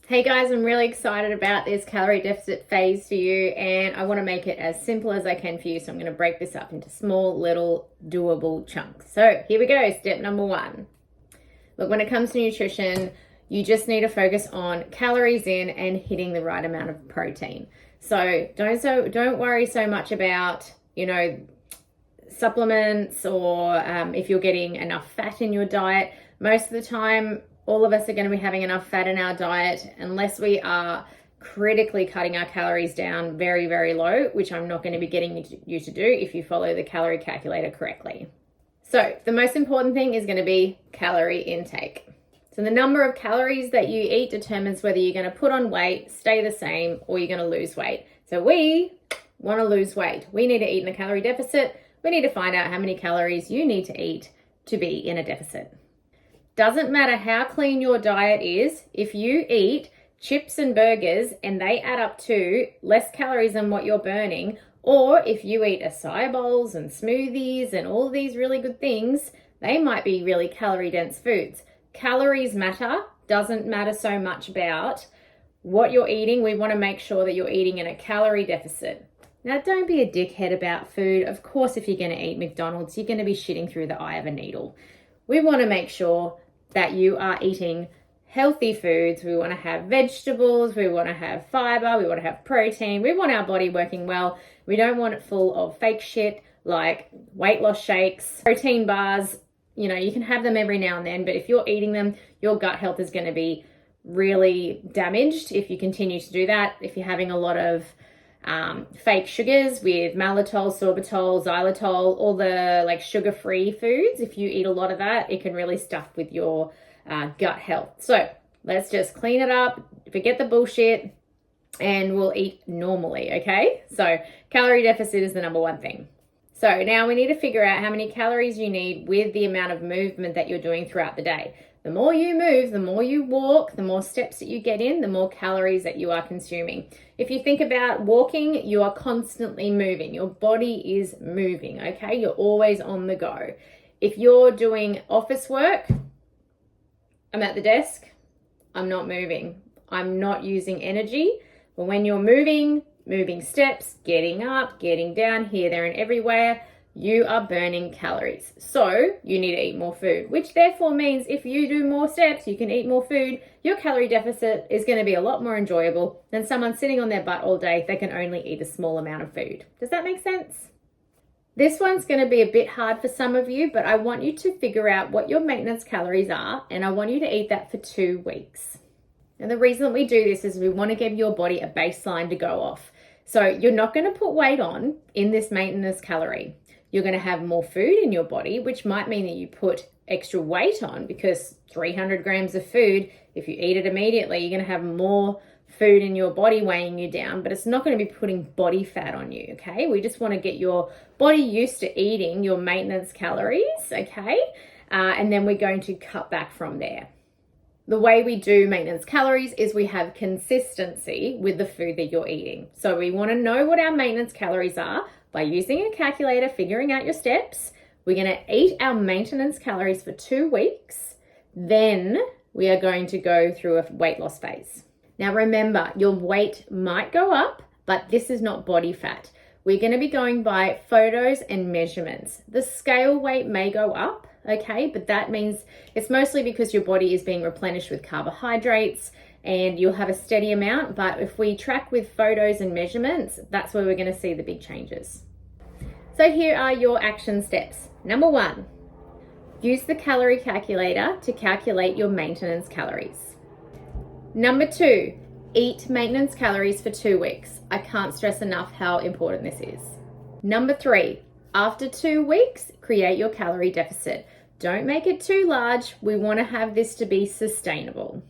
Hey guys, I'm really excited about this calorie deficit phase for you, and I want to make it as simple as I can for you. So I'm going to break this up into small, little, doable chunks. So here we go. Step number one. Look, when it comes to nutrition, you just need to focus on calories in and hitting the right amount of protein. So don't worry so much about, supplements or if you're getting enough fat in your diet. Most of the time, all of us are going to be having enough fat in our diet unless we are critically cutting our calories down very, very low, which I'm not going to be getting you to do if you follow the calorie calculator correctly. So the most important thing is going to be calorie intake. So the number of calories that you eat determines whether you're going to put on weight, stay the same, or you're going to lose weight. So we want to lose weight. We need to eat in a calorie deficit. We need to find out how many calories you need to eat to be in a deficit. Doesn't matter how clean your diet is, if you eat chips and burgers and they add up to less calories than what you're burning, or if you eat acai bowls and smoothies and all these really good things, they might be really calorie dense foods. Calories matter, doesn't matter so much about what you're eating. We want to make sure that you're eating in a calorie deficit. Now, don't be a dickhead about food. Of course, if you're going to eat McDonald's, you're going to be shitting through the eye of a needle. We want to make sure that you are eating healthy foods. We want to have vegetables, we want to have fiber, we want to have protein, we want our body working well. We don't want it full of fake shit like weight loss shakes, protein bars. You can have them every now and then, but if you're eating them, your gut health is going to be really damaged if you continue to do that. If you're having a lot of fake sugars with maltitol, sorbitol, xylitol, all the sugar-free foods, if you eat a lot of that, it can really stuff with your gut health. So let's just clean it up, forget the bullshit, and we'll eat normally, okay? So calorie deficit is the number one thing. So now we need to figure out how many calories you need with the amount of movement that you're doing throughout the day. The more you move, the more you walk, the more steps that you get in, the more calories that you are consuming. If you think about walking, you are constantly moving. Your body is moving, okay? You're always on the go. If you're doing office work, I'm at the desk, I'm not moving. I'm not using energy. But when you're moving steps, getting up, getting down, here, there, and everywhere, you are burning calories. So you need to eat more food, which therefore means if you do more steps, you can eat more food. Your calorie deficit is going to be a lot more enjoyable than someone sitting on their butt all day that can only eat a small amount of food. Does that make sense? This one's going to be a bit hard for some of you, but I want you to figure out what your maintenance calories are, and I want you to eat that for 2 weeks. And the reason that we do this is we want to give your body a baseline to go off. So you're not going to put weight on in this maintenance calorie. You're going to have more food in your body, which might mean that you put extra weight on, because 300 grams of food, if you eat it immediately, you're going to have more food in your body weighing you down, but it's not going to be putting body fat on you, okay? We just want to get your body used to eating your maintenance calories, okay? And then we're going to cut back from there. The way we do maintenance calories is we have consistency with the food that you're eating. So we want to know what our maintenance calories are by using a calculator, figuring out your steps. We're going to eat our maintenance calories for 2 weeks. Then we are going to go through a weight loss phase. Now remember, your weight might go up, but this is not body fat. We're going to be going by photos and measurements. The scale weight may go up, okay, but that means it's mostly because your body is being replenished with carbohydrates and you'll have a steady amount. But if we track with photos and measurements, that's where we're going to see the big changes. So here are your action steps. Number 1, use the calorie calculator to calculate your maintenance calories. Number 2, eat maintenance calories for 2 weeks. I can't stress enough how important this is. Number 3, after 2 weeks, create your calorie deficit. Don't make it too large. We want to have this to be sustainable.